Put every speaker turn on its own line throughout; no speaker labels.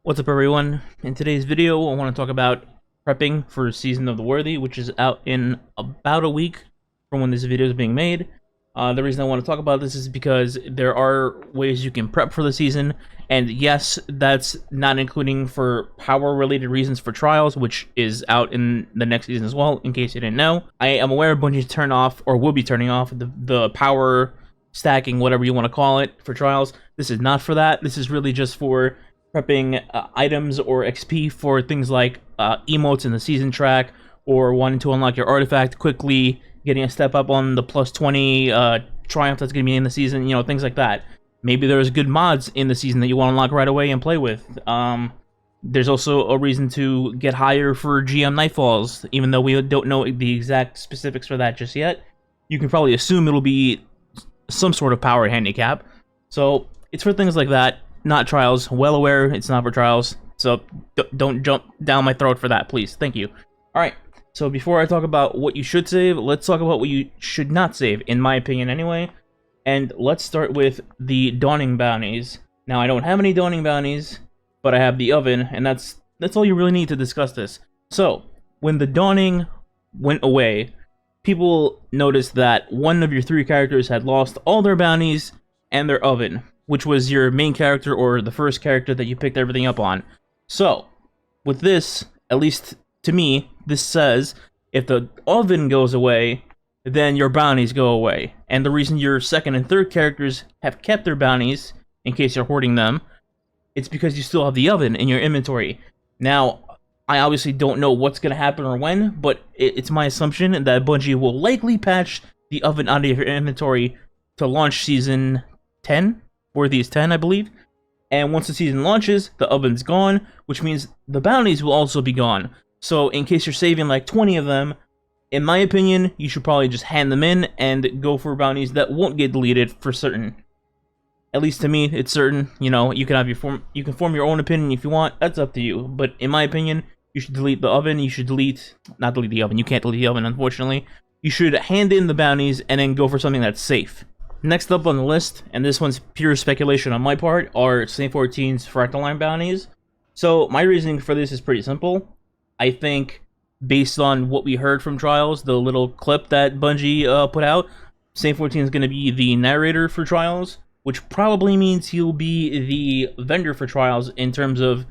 What's up, everyone? In today's video, I want to talk about prepping for Season of the Worthy, which is out in about a week from when this video is being made. The reason I want to talk about this is because there are ways you can prep for the season, and yes, that's not including for power-related reasons for trials, which is out in the next season as well, in case you didn't know. I am aware Bungie turn off, or will be turning off, the power stacking, whatever you want to call it, for trials. This is not for that. This is really just for prepping items or XP for things like emotes in the season track, or wanting to unlock your artifact quickly, getting a step up on the plus 20 triumph that's going to be in the season, you know, things like that. Maybe there's good mods in the season that you want to unlock right away and play with. There's also a reason to get higher for GM nightfalls, even though we don't know the exact specifics for that just yet. You can probably assume it'll be some sort of power handicap. So it's for things like that. Not trials. Well aware it's not for trials, so don't jump down my throat for that, please. Thank you. Alright, so before I talk about what you should save, let's talk about what you should not save, in my opinion anyway. And let's start with the Dawning bounties. Now, I don't have any Dawning bounties, but I have the Oven, and that's all you really need to discuss this. So, when the Dawning went away, people noticed that one of your three characters had lost all their bounties and their Oven, which was your main character or the first character that you picked everything up on. So, with this, at least to me, this says if the Oven goes away, then your bounties go away. And the reason your second and third characters have kept their bounties, in case you're hoarding them, it's because you still have the Oven in your inventory. Now, I obviously don't know what's going to happen or when, but it's my assumption that Bungie will likely patch the Oven out of your inventory to launch Season 10? Worthy is 10, I believe. And once the season launches, the Oven's gone, which means the bounties will also be gone. So in case you're saving like 20 of them, in my opinion, you should probably just hand them in and go for bounties that won't get deleted for certain. At least to me, it's certain. You know, you can have you can form your own opinion if you want. That's up to you. But in my opinion, you should delete the Oven. You should not delete the Oven. You can't delete the Oven, unfortunately. You should hand in the bounties and then go for something that's safe. Next up on the list, and this one's pure speculation on my part, are Saint 14's Fractal Line bounties. So my reasoning for this is pretty simple. I think, based on what we heard from Trials, the little clip that Bungie put out, Saint 14 is going to be the narrator for Trials, which probably means he'll be the vendor for Trials in terms of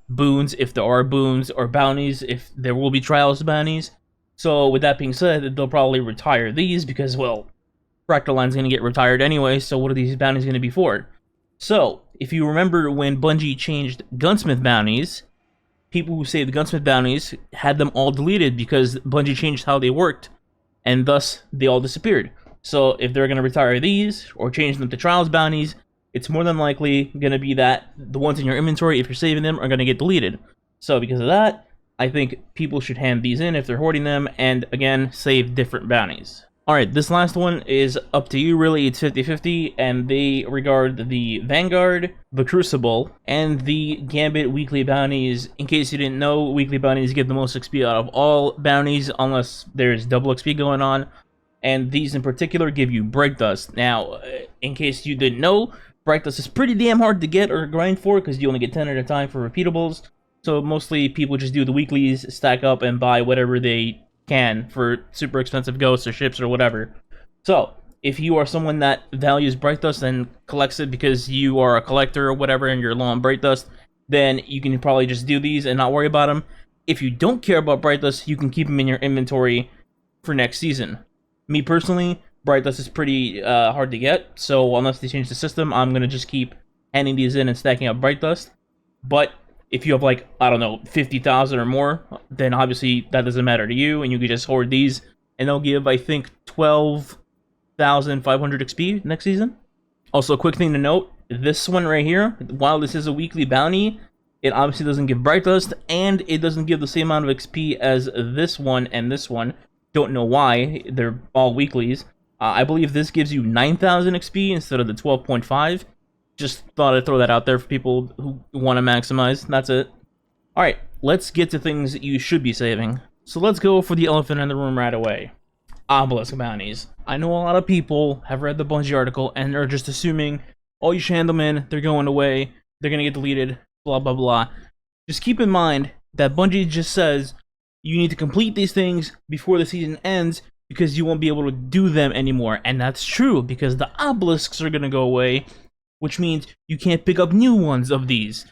boons, if there are boons, or bounties, if there will be Trials bounties. So with that being said, they'll probably retire these because, well, Fractal Line's going to get retired anyway, so what are these bounties going to be for? So, if you remember when Bungie changed Gunsmith bounties, people who saved Gunsmith bounties had them all deleted because Bungie changed how they worked, and thus they all disappeared. So, if they're going to retire these, or change them to Trials bounties, it's more than likely going to be that the ones in your inventory, if you're saving them, are going to get deleted. So, because of that, I think people should hand these in if they're hoarding them, and again, save different bounties. Alright, this last one is up to you, really. It's 50-50, and they regard the Vanguard, the Crucible, and the Gambit weekly bounties. In case you didn't know, weekly bounties give the most XP out of all bounties, unless there's double XP going on, and these in particular give you Bright Dust. Now, in case you didn't know, Bright Dust is pretty damn hard to get or grind for, because you only get 10 at a time for repeatables, so mostly people just do the weeklies, stack up, and buy whatever they can for super expensive ghosts or ships or whatever. So, if you are someone that values Bright Dust and collects it because you are a collector or whatever and you're low on Bright Dust, then you can probably just do these and not worry about them. If you don't care about Bright Dust, you can keep them in your inventory for next season. Me personally, Bright Dust is pretty hard to get, so unless they change the system, I'm going to just keep handing these in and stacking up Bright Dust. But if you have, like, I don't know, 50,000 or more, then obviously that doesn't matter to you, and you can just hoard these, and they'll give, I think, 12,500 XP next season. Also, a quick thing to note, this one right here, while this is a weekly bounty, it obviously doesn't give Bright Dust, and it doesn't give the same amount of XP as this one and this one. Don't know why, they're all weeklies. I believe this gives you 9,000 XP instead of the 12.5. Just thought I'd throw that out there for people who want to maximize. That's it. Alright, let's get to things that you should be saving. So let's go for the elephant in the room right away. Obelisk bounties. I know a lot of people have read the Bungie article and are just assuming, oh, you should hand them in, they're going away, they're going to get deleted. blah blah blah. Just keep in mind that Bungie just says you need to complete these things before the season ends because you won't be able to do them anymore. And that's true, because the obelisks are going to go away, which means you can't pick up new ones of these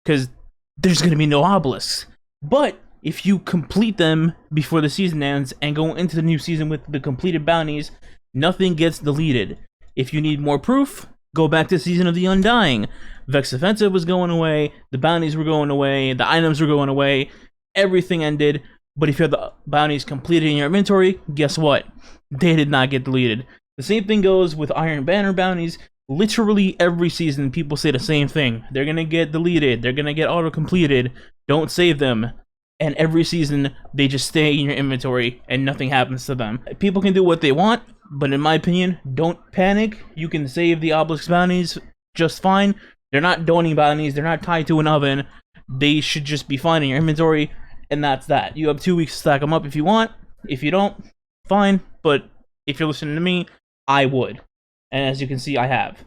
because there's going to be no obelisks. But if you complete them before the season ends and go into the new season with the completed bounties, nothing gets deleted. If you need more proof, go back to Season of the Undying. Vex Offensive was going away, the bounties were going away, the items were going away, everything ended. But if you have the bounties completed in your inventory, guess what? They did not get deleted. The same thing goes with Iron Banner bounties. Literally every season, people say the same thing. They're gonna get deleted, they're gonna get auto-completed, don't save them. And every season, they just stay in your inventory and nothing happens to them. People can do what they want, but in my opinion, don't panic. You can save the obelisk bounties just fine. They're not donating bounties, they're not tied to an oven. They should just be fine in your inventory, and that's that. You have 2 weeks to stack them up if you want. If you don't, fine. But if you're listening to me, I would. And as you can see, I have.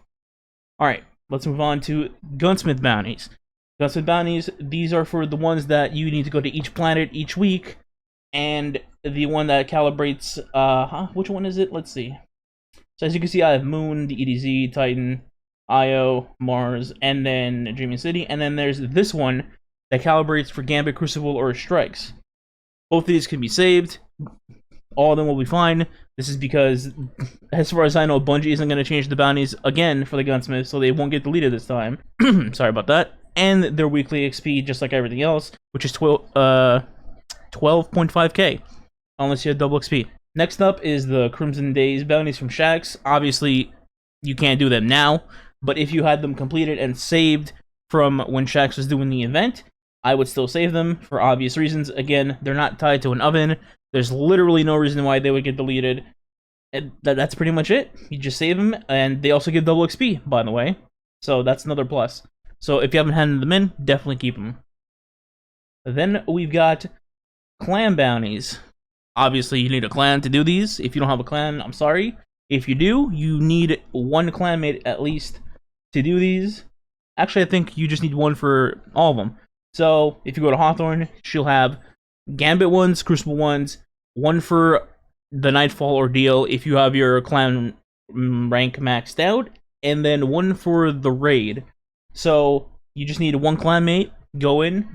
Alright, let's move on to gunsmith bounties. Gunsmith bounties, these are for the ones that you need to go to each planet each week, and the one that calibrates, which one is it? Let's see. So as you can see, I have Moon, the EDZ, Titan, Io, Mars, and then Dreaming City, and then there's this one that calibrates for Gambit, Crucible, or Strikes. Both of these can be saved. All of them will be fine. This is because, as far as I know, Bungie isn't going to change the bounties again for the gunsmith, so they won't get deleted this time. Sorry about that. And their weekly XP, just like everything else, which is 12.5k, unless you have double XP. Next up is the Crimson Days bounties from Shaxx. Obviously, you can't do them now, but if you had them completed and saved from when Shaxx was doing the event, I would still save them for obvious reasons. Again, they're not tied to an oven. There's literally no reason why they would get deleted. And that's pretty much it. You just save them, and they also give double XP, by the way. So that's another plus. So if you haven't handed them in, definitely keep them. Then we've got clan bounties. Obviously, you need a clan to do these. If you don't have a clan, I'm sorry. If you do, you need one clanmate at least to do these. Actually, I think you just need one for all of them. So if you go to Hawthorne, she'll have Gambit ones, Crucible ones, one for the Nightfall Ordeal if you have your clan rank maxed out, and then one for the raid. So you just need one clanmate, go in.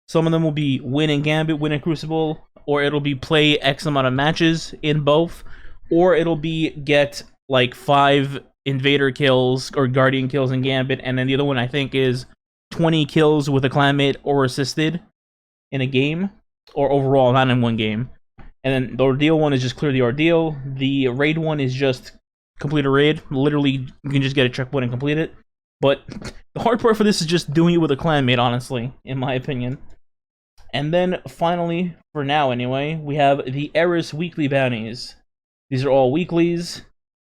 Some of them will be win in Gambit, win in Crucible, or it'll be play X amount of matches in both, or it'll be get like 5 invader kills or guardian kills in Gambit, and then the other one I think is 20 kills with a clanmate or assisted in a game, or overall, not in one game. And then the Ordeal one is just clear the Ordeal. The raid one is just complete a raid. Literally, you can just get a checkpoint and complete it. But the hard part for this is just doing it with a clanmate, honestly, in my opinion. And then finally, for now anyway, we have the Eris weekly bounties. These are all weeklies.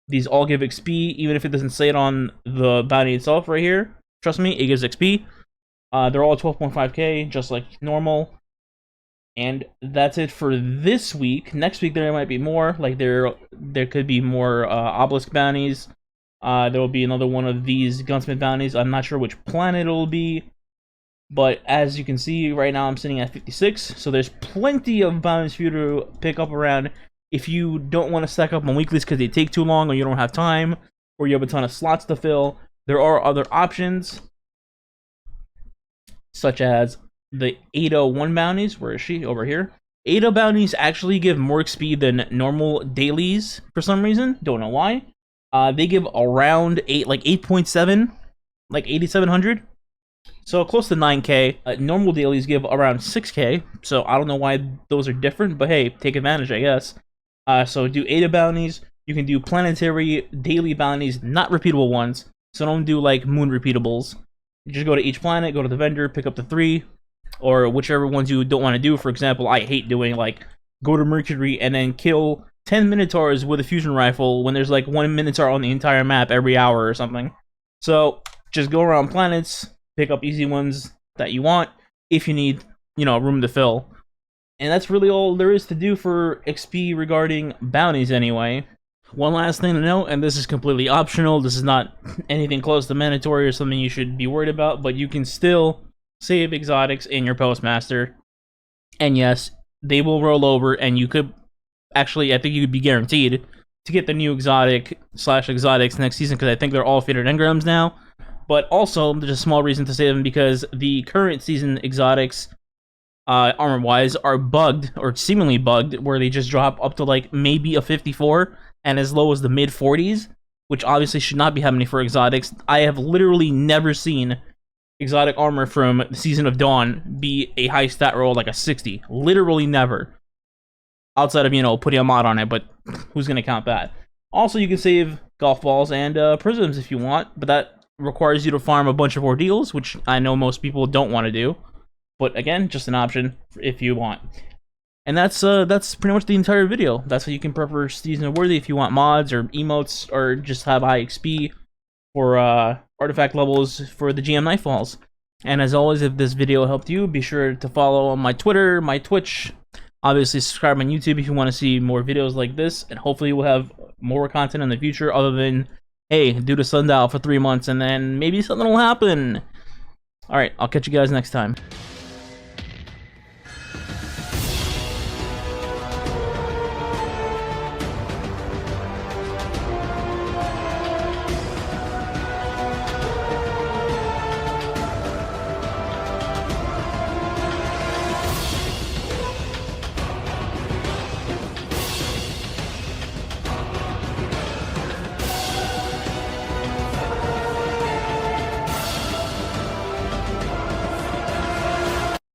These all give XP, even if it doesn't say it on the bounty itself right here. Trust me, it gives XP. They're all 12.5k, just like normal. And that's it for this week. Next week there might be more. Like there could be more obelisk bounties. There will be another one of these gunsmith bounties. I'm not sure which planet it will be. But as you can see, right now I'm sitting at 56. So there's plenty of bounties for you to pick up around. If you don't want to stack up on weeklies because they take too long, or you don't have time, or you have a ton of slots to fill, there are other options, such as the 801 bounties. Where is she? Over here. 801 bounties actually give more XP than normal dailies for some reason. Don't know why. They give around 8.7, like 8,700. So close to 9k. Normal dailies give around 6k. So I don't know why those are different, but hey, take advantage, I guess. So do 8 bounties. You can do planetary daily bounties, not repeatable ones. So don't do like moon repeatables. You just go to each planet, go to the vendor, pick up the 3, or whichever ones you don't want to do. For example, I hate doing like go to Mercury and then kill 10 Minotaurs with a fusion rifle when there's like 1 Minotaur on the entire map every hour or something. So just go around planets, pick up easy ones that you want if you need, room to fill. And that's really all there is to do for XP regarding bounties anyway. One last thing to note, and this is completely optional, this is not anything close to mandatory or something you should be worried about, but you can still save exotics in your Postmaster. And yes, they will roll over, and you could actually, I think you could be guaranteed to get the new exotic / exotics next season, because I think they're all fitted engrams now. But also, there's a small reason to save them, because the current season exotics, armor-wise, are bugged, or seemingly bugged, where they just drop up to like maybe a 54, and as low as the mid-40s, which obviously should not be happening for exotics. I have literally never seen exotic armor from the Season of Dawn be a high stat roll like a 60. Literally never. Outside of, you know, putting a mod on it, but who's going to count that? Also, you can save golf balls and prisms if you want, but that requires you to farm a bunch of ordeals, which I know most people don't want to do. But again, just an option if you want. And that's pretty much the entire video. That's how you can prep for Season of Worthy if you want mods or emotes or just have high XP for artifact levels for the GM Nightfalls. And as always, if this video helped you, be sure to follow on my Twitter, my Twitch. Obviously, subscribe on YouTube if you want to see more videos like this. And hopefully we'll have more content in the future other than, hey, do the sundial for 3 months and then maybe something will happen. Alright, I'll catch you guys next time.